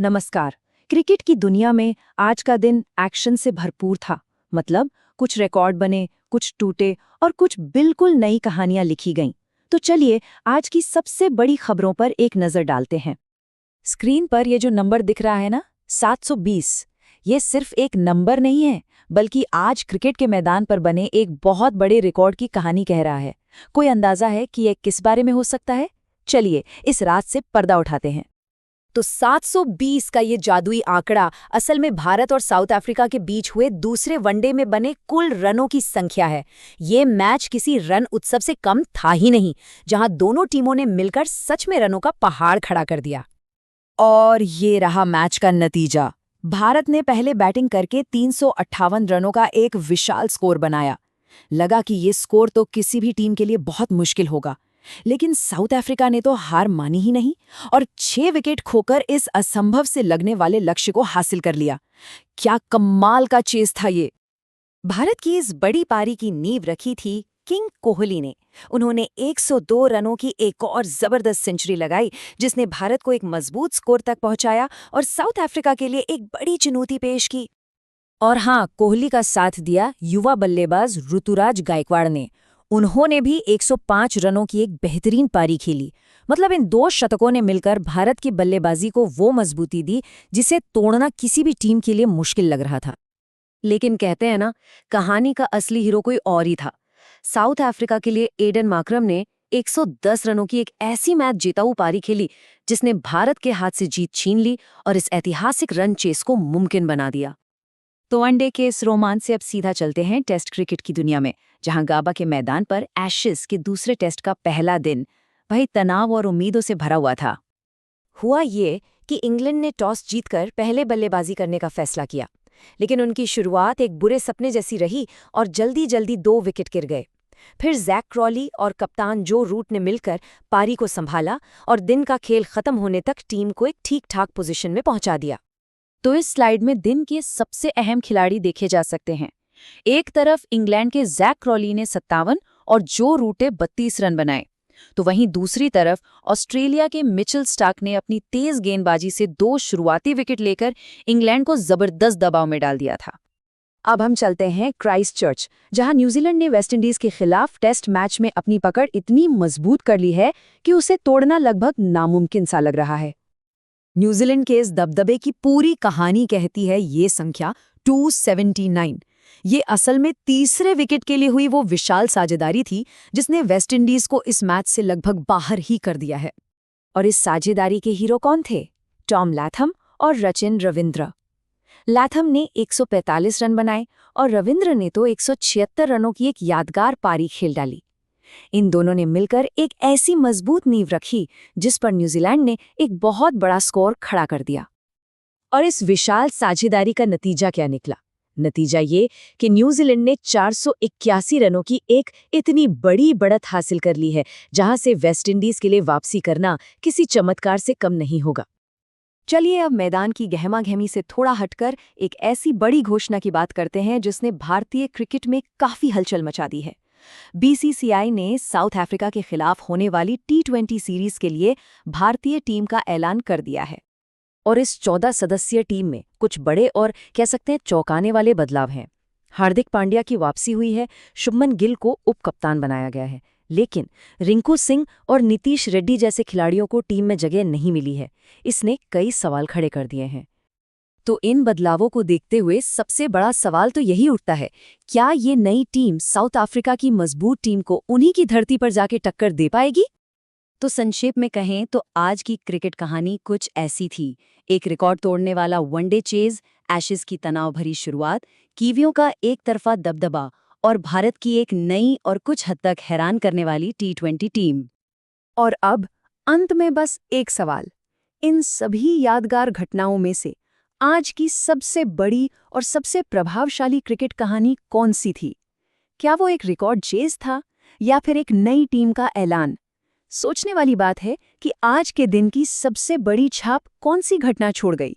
नमस्कार। क्रिकेट की दुनिया में आज का दिन एक्शन से भरपूर था। मतलब कुछ रिकॉर्ड बने, कुछ टूटे और कुछ बिल्कुल नई कहानियां लिखी गईं। तो चलिए आज की सबसे बड़ी खबरों पर एक नजर डालते हैं। स्क्रीन पर ये जो नंबर दिख रहा है ना, 720, ये सिर्फ एक नंबर नहीं है, बल्कि आज क्रिकेट के मैदान पर बने एक बहुत बड़े रिकॉर्ड की कहानी कह रहा है। कोई अंदाजा है कि ये किस बारे में हो सकता है? चलिए इस रात से पर्दा उठाते हैं। तो 720 का ये जादुई आंकड़ा असल में भारत और साउथ अफ्रीका के बीच हुए दूसरे वनडे में बने कुल रनों की संख्या है। ये मैच किसी रन उत्सव से कम था ही नहीं, जहां दोनों टीमों ने मिलकर सच में रनों का पहाड़ खड़ा कर दिया। और ये रहा मैच का नतीजा। भारत ने पहले बैटिंग करके 358 रनों का एक विशाल स्कोर बनाया। लगा कि ये स्कोर तो किसी भी टीम के लिए बहुत मुश्किल होगा, लेकिन साउथ अफ्रीका ने तो हार मानी ही नहीं और 6 विकेट खोकर इस असंभव से लगने वाले लक्ष्य को हासिल कर लिया। क्या कमाल का चेस था ये। भारत की इस बड़ी पारी की नींव रखी थी किंग कोहली ने। उन्होंने 102 रनों की एक और जबरदस्त सेंचुरी लगाई, जिसने भारत को एक मजबूत स्कोर तक पहुंचाया और साउथ अफ्रीका के लिए एक बड़ी चुनौती पेश की। और हाँ, कोहली का साथ दिया युवा बल्लेबाज ऋतुराज गायकवाड़ ने। उन्होंने भी 105 रनों की एक बेहतरीन पारी खेली। मतलब इन दो शतकों ने मिलकर भारत की बल्लेबाजी को वो मजबूती दी जिसे तोड़ना किसी भी टीम के लिए मुश्किल लग रहा था। लेकिन कहते हैं ना, कहानी का असली हीरो कोई और ही था। साउथ अफ्रीका के लिए एडन मार्क्रम ने 110 रनों की एक ऐसी मैच जीताऊ पारी खेली जिसने भारत के हाथ से जीत छीन ली और इस ऐतिहासिक रन चेस को मुमकिन बना दिया। तो वनडे के इस रोमांच से अब सीधा चलते हैं टेस्ट क्रिकेट की दुनिया में, जहां गाबा के मैदान पर एशेज के दूसरे टेस्ट का पहला दिन भाई तनाव और उम्मीदों से भरा हुआ था। हुआ ये कि इंग्लैंड ने टॉस जीतकर पहले बल्लेबाजी करने का फैसला किया, लेकिन उनकी शुरुआत एक बुरे सपने जैसी रही और जल्दी जल्दी 2 विकेट गिर गए। फिर जैक क्रॉली और कप्तान जो रूट ने मिलकर पारी को संभाला और दिन का खेल खत्म होने तक टीम को एक ठीक-ठाक पोजीशन में पहुंचा दिया। तो इस स्लाइड में दिन के सबसे अहम खिलाड़ी देखे जा सकते हैं। एक तरफ इंग्लैंड के जैक क्रॉली ने 57 और जो रूट ने 32 रन बनाए, तो वहीं दूसरी तरफ ऑस्ट्रेलिया के मिचेल स्टार्क ने अपनी तेज गेंदबाजी से 2 शुरुआती विकेट लेकर इंग्लैंड को जबरदस्त दबाव में डाल दिया था। अब हम चलते हैं क्राइस्टचर्च, जहां न्यूजीलैंड ने वेस्टइंडीज के खिलाफ टेस्ट मैच में अपनी पकड़ इतनी मजबूत कर ली है कि उसे तोड़ना लगभग नामुमकिन सा लग रहा है। न्यूजीलैंड के इस दबदबे की पूरी कहानी कहती है ये संख्या 279। ये असल में तीसरे विकेट के लिए हुई वो विशाल साझेदारी थी जिसने वेस्टइंडीज को इस मैच से लगभग बाहर ही कर दिया है। और इस साझेदारी के हीरो कौन थे? टॉम लैथम और सचिन रविंद्र। लैथम ने 145 रन बनाए और रविंद्र ने तो 176 रनों की एक यादगार पारी खेल डाली। इन दोनों ने मिलकर एक ऐसी मजबूत नींव रखी जिस पर न्यूजीलैंड ने एक बहुत बड़ा स्कोर खड़ा कर दिया। और इस विशाल साझेदारी का नतीजा क्या निकला? नतीजा ये कि न्यूजीलैंड ने 481 रनों की एक इतनी बड़ी बढ़त हासिल कर ली है, जहां से वेस्टइंडीज के लिए वापसी करना किसी चमत्कार से कम नहीं होगा। चलिए अब मैदान की गहमागहमी से थोड़ा हटकर एक ऐसी बड़ी घोषणा की बात करते हैं जिसने भारतीय क्रिकेट में काफी हलचल मचा दी है। बीसीसीआई ने साउथ अफ्रीका के खिलाफ होने वाली T20 सीरीज के लिए भारतीय टीम का ऐलान कर दिया है। और इस 14 सदस्यीय टीम में कुछ बड़े और कह सकते हैं चौंकाने वाले बदलाव हैं। हार्दिक पांड्या की वापसी हुई है, शुभमन गिल को उप कप्तान बनाया गया है, लेकिन रिंकू सिंह और नीतीश रेड्डी जैसे खिलाड़ियों को टीम में जगह नहीं मिली है। इसने कई सवाल खड़े कर दिए हैं। तो इन बदलावों को देखते हुए सबसे बड़ा सवाल तो यही उठता है, क्या ये नई टीम साउथ अफ्रीका की मजबूत टीम को उन्हीं की धरती पर जाके टक्कर दे पाएगी? तो संक्षेप में कहें तो आज की क्रिकेट कहानी कुछ ऐसी थी। एक रिकॉर्ड तोड़ने वाला वनडे चेज, एशेज की तनाव भरी शुरुआत, कीवियों का एक तरफा दबदबा और भारत की एक नई और कुछ हद तक हैरान करने वाली T20 टीम। और अब अंत में बस एक सवाल, इन सभी यादगार घटनाओं में से आज की सबसे बड़ी और सबसे प्रभावशाली क्रिकेट कहानी कौन सी थी? क्या वो एक रिकॉर्ड चेज था या फिर एक नई टीम का ऐलान? सोचने वाली बात है कि आज के दिन की सबसे बड़ी छाप कौन सी घटना छोड़ गई।